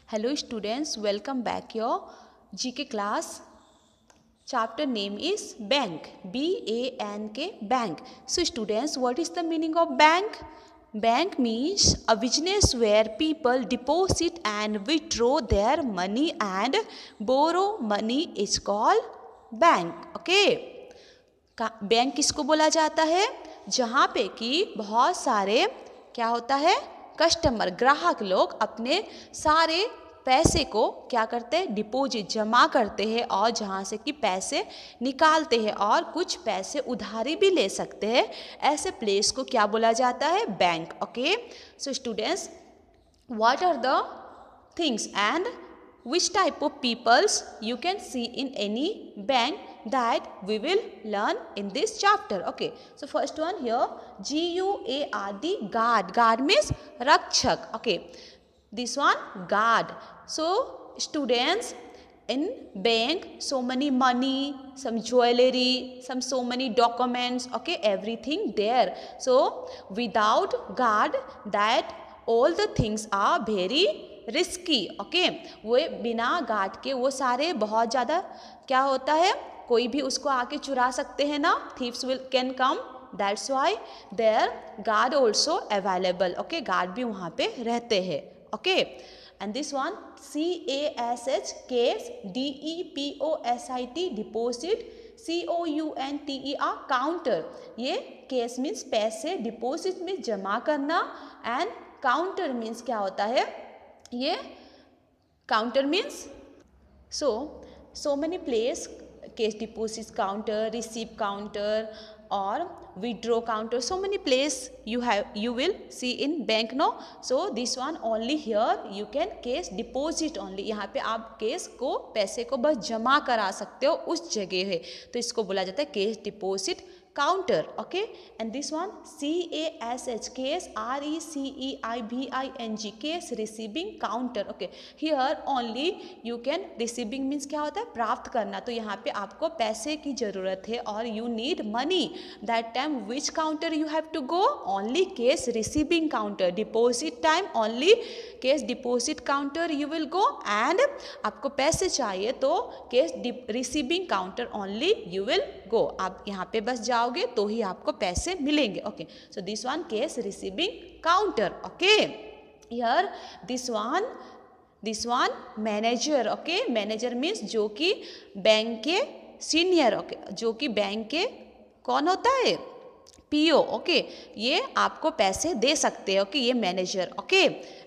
Hello students, welcome back your GK class. Chapter name is Bank, B-A-N-K, Bank. So students, what is the meaning of bank? Bank means a business where people deposit and withdraw their money and borrow money is called bank. Okay. Bank किसको बोला जाता है? जहाँ पे कि बहुत सारे क्या होता है, कस्टमर ग्राहक लोग अपने सारे पैसे को क्या करते हैं, डिपॉजिट जमा करते हैं और जहाँ से कि पैसे निकालते हैं और कुछ पैसे उधारी भी ले सकते हैं। ऐसे प्लेस को क्या बोला जाता है? Bank. Okay, so students, what are the things and which type of peoples you can see in any bank that we will learn in this chapter. Okay, so first one here, G-U-A-R-D, guard. Guard means rakshak. Okay, this one guard. So students, in bank so many money, some jewelry, so many documents, okay, everything there. So without guard, that all the things are very risky. Okay, वो बिना guard के वो सारे बहुत ज़्यादा क्या होता है, कोई भी उसको आके चुरा सकते हैं ना, thieves will can come. That's why there guard also available. Okay, guard भी वहाँ पे रहते हैं. Okay, and this one CASH, cash, DEPOSIT, deposit, COUNTER, counter. ये केस मीन्स पैसे, डिपोजिट मीन्स जमा करना एंड काउंटर मीन्स क्या होता है, ये counter means so many place, cash deposit counter, receipt counter और withdraw counter, so many place you will see in bank. No, so this one only here you can cash deposit only. यहाँ पे आप cash को, पैसे को बस जमा करा सकते हो, उस जगह है, तो इसको बोला जाता है cash deposit counter. Okay, and this one CASH, case, RECEIBING, case receiving counter. Okay, here only you can, receiving means क्या होता है, प्राप्त करना. तो यहाँ पे आपको पैसे की ज़रूरत है और you need money. That time which counter you have to go? Only cash receiving counter. Deposit time only cash deposit counter you will go. And आपको पैसे चाहिए तो cash receiving counter only you will go. आप यहाँ पे बस जाओगे तो ही आपको पैसे मिलेंगे. Okay, so this one case receiving counter. Okay, here this one manager. Okay, manager means जो कि बैंक के सीनियर. ओके, जो कि बैंक के कौन होता है? PO. ओके, ये आपको पैसे दे सकते हैं. ओके, ये manager. Okay,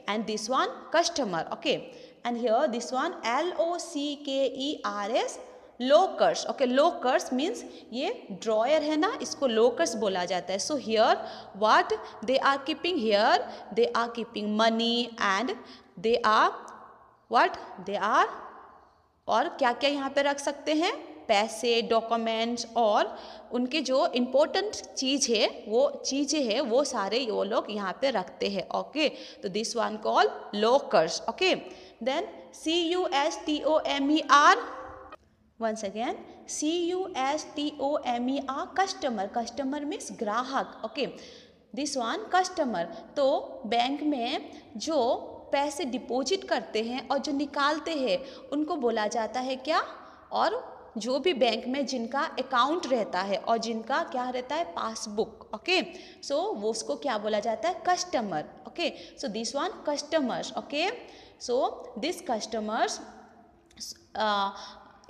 and this one customer. Okay, and here this one LOCKERS, lockers. Okay, lockers means ये ड्रॉयर है ना, इसको लोकर्स बोला जाता है. So here what they are keeping? Here they are keeping money and they are what they are, और क्या क्या यहाँ पे रख सकते हैं? पैसे, डॉक्यूमेंट्स और उनके जो इम्पोर्टेंट चीज़ है, वो चीज़ें हैं, वो सारे वो लोग यहाँ पे रखते हैं. ओके, तो this one call lockers. Okay, then CUSTOMER, once again CUSTOMER, customer. Customer means ग्राहक. Okay, this one customer. तो बैंक में जो पैसे डिपॉजिट करते हैं और जो निकालते हैं उनको बोला जाता है क्या? और जो भी बैंक में जिनका अकाउंट रहता है और जिनका क्या रहता है? पासबुक. ओके, सो वो उसको क्या बोला जाता है? Customer. Okay, so this one customers. Okay, so this customers,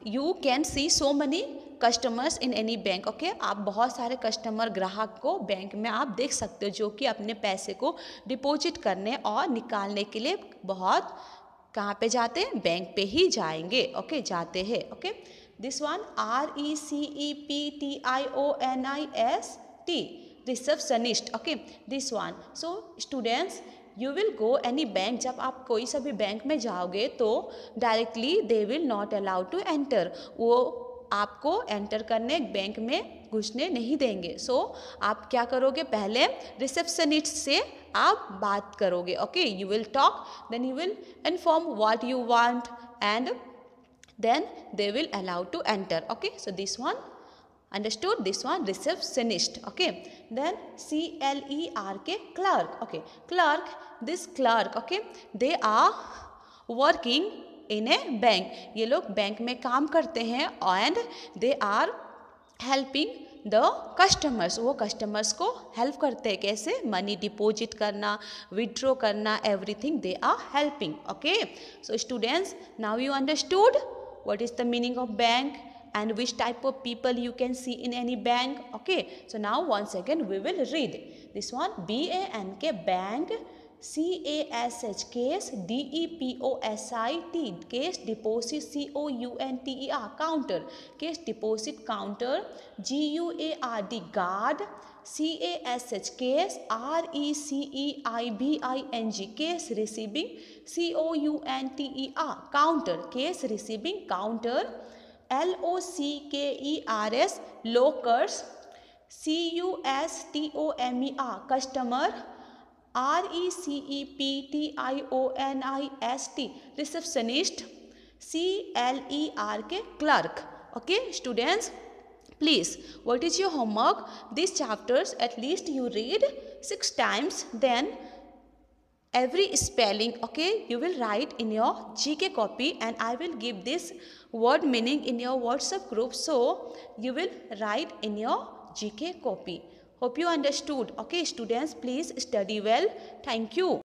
you can see so money customers in any bank. Okay, आप बहुत सारे कस्टमर, ग्राहक को बैंक में आप देख सकते हो जो कि अपने पैसे को डिपॉजिट करने और निकालने के लिए बहुत कहाँ पे जाते हैं? बैंक पे ही जाएंगे. ओके, जाते हैं. Okay, this one RECEPTIONIST, receptionist. Okay, this one. So students, you will go any bank. जब आप कोई सा भी बैंक में जाओगे तो directly they will not allow to enter. वो आपको एंटर करने, बैंक में घुसने नहीं देंगे. सो आप क्या करोगे? पहले रिसेप्शनिस्ट से आप बात करोगे. Okay, you will talk, then you will inform what you want and then they will allow to enter. Okay, so this one understood, this one receptionist. Okay, then CLERK, clerk. Okay, clerk, this clerk. Okay, they are working in a bank, ये लोग bank में काम करते हैं and they are helping the customers, वो customers को help करते हैं कैसे, मनी डिपॉजिट करना, विड्रॉ करना, everything they are helping. Okay, so students, now you understood what is the meaning of bank and which type of people you can see in any bank. Okay, so now once again we will read this one. BANK bank, CASH case, DEPOSIT case deposit, COUNTER counter, case deposit counter, GUARD guard, CASH case, RECEIBING case receiving, COUNTER counter, case receiving counter, LOCKERS lockers, CUSTOMER customer, RECEPTIONIST receptionist, CLERK clerk. Okay students, please, what is your homework? These chapters at least you read 6 times, then every spelling, okay, you will write in your GK copy, and I will give this word meaning in your WhatsApp group, so you will write in your GK copy. Hope you understood. Okay students, please study well. Thank you.